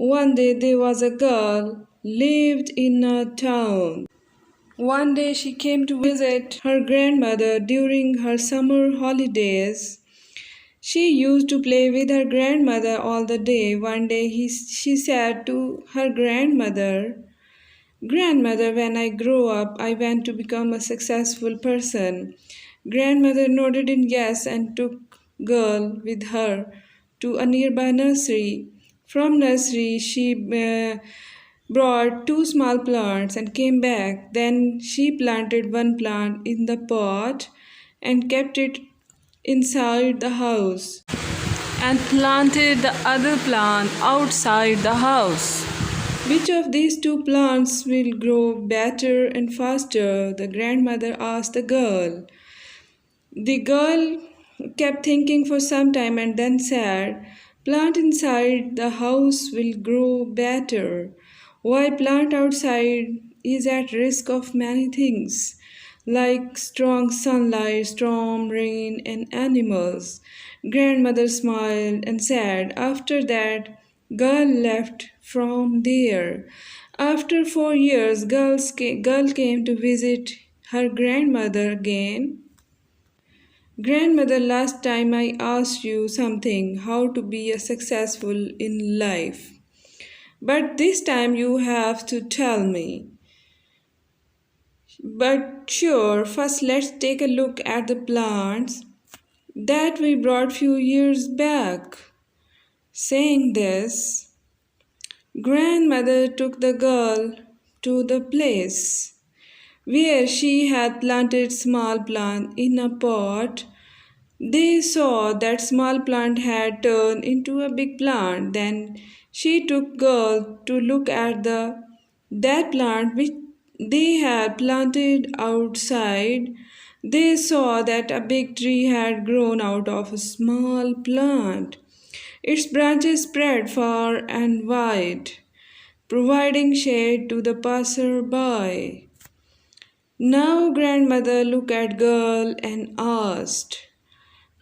One day there was a girl lived in a town. One day she came to visit her grandmother during her summer holidays. She used to play with her grandmother all the day. One day she said to her grandmother, "Grandmother, when I grow up, I want to become a successful person." Grandmother nodded in yes and took girl with her to a nearby nursery. From nursery, she brought two small plants and came back. Then she planted one plant in the pot and kept it inside the house and planted the other plant outside the house. Which of these two plants will grow better and faster? The grandmother asked the girl. The girl kept thinking for some time and then said, "Plant inside the house will grow better, while plant outside is at risk of many things, like strong sunlight, storm, rain, and animals." Grandmother smiled and said, after that, girl left from there. After 4 years, girl came to visit her grandmother again. "Grandmother, last time I asked you something, how to be a successful in life. But this time you have to tell me." "But sure, first let's take a look at the plants that we brought few years back." Saying this, grandmother took the girl to the place where she had planted small plant in a pot. They saw that small plant had turned into a big plant. Then she took girl to look at that plant which they had planted outside. They saw that a big tree had grown out of a small plant. Its branches spread far and wide, providing shade to the passer-by. Now grandmother looked at girl and asked,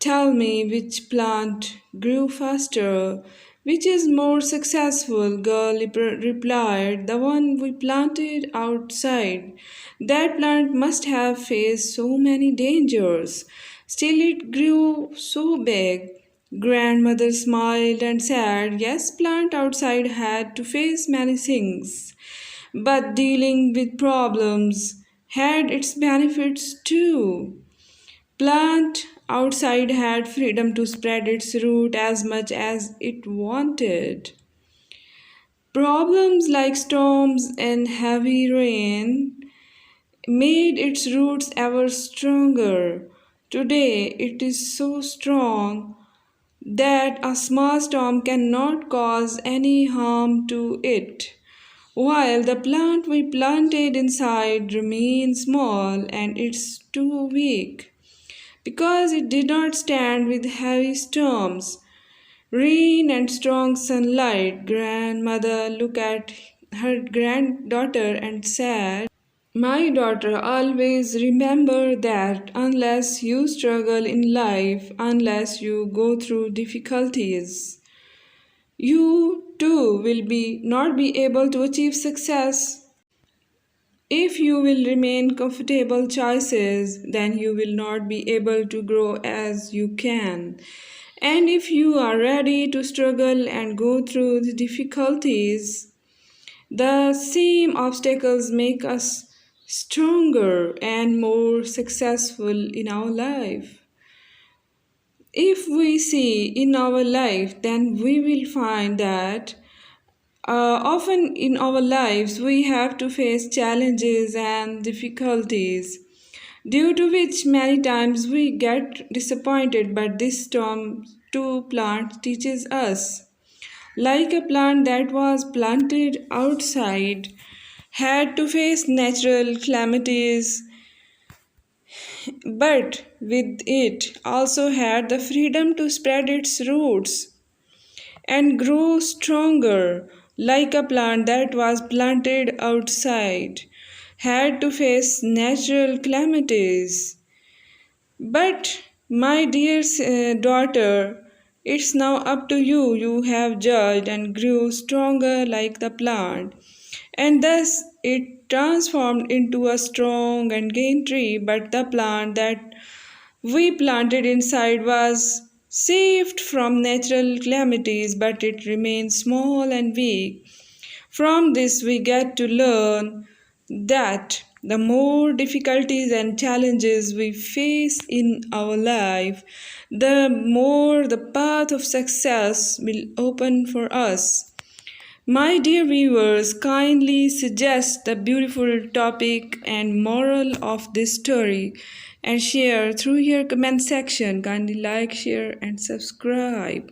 "Tell me which plant grew faster, which is more successful?" Girl replied, "The one we planted outside. That plant must have faced so many dangers. Still it grew so big." Grandmother smiled and said, "Yes, plant outside had to face many things, but dealing with problems had its benefits too. Plant outside had freedom to spread its root as much as it wanted. Problems like storms and heavy rain made its roots ever stronger. Today it is so strong that a small storm cannot cause any harm to it, while the plant we planted inside remains small and it's too weak because it did not stand with heavy storms, rain, and strong sunlight." Grandmother looked at her granddaughter and said, "My daughter, always remember that unless you struggle in life, unless you go through difficulties, you too will not be able to achieve success. If you will remain comfortable choices, then you will not be able to grow as you can. And if you are ready to struggle and go through the difficulties, the same obstacles make us stronger and more successful in our life. If we see in our life, then we will find that often in our lives we have to face challenges and difficulties, due to which many times we get disappointed. But this storm to plant teaches us, like a plant that was planted outside had to face natural calamities, but with it also had the freedom to spread its roots and grow stronger. Like a plant that was planted outside had to face natural calamities. But my dear daughter, It's now up to you. You have judged and grew stronger like the plant. And thus it transformed into a strong and green tree. But the plant that we planted inside was saved from natural calamities, but it remains small and weak. From this, we get to learn that the more difficulties and challenges we face in our life, the more the path of success will open for us. My dear viewers, kindly suggest the beautiful topic and moral of this story and share through your comment section. Kindly like, share, and subscribe.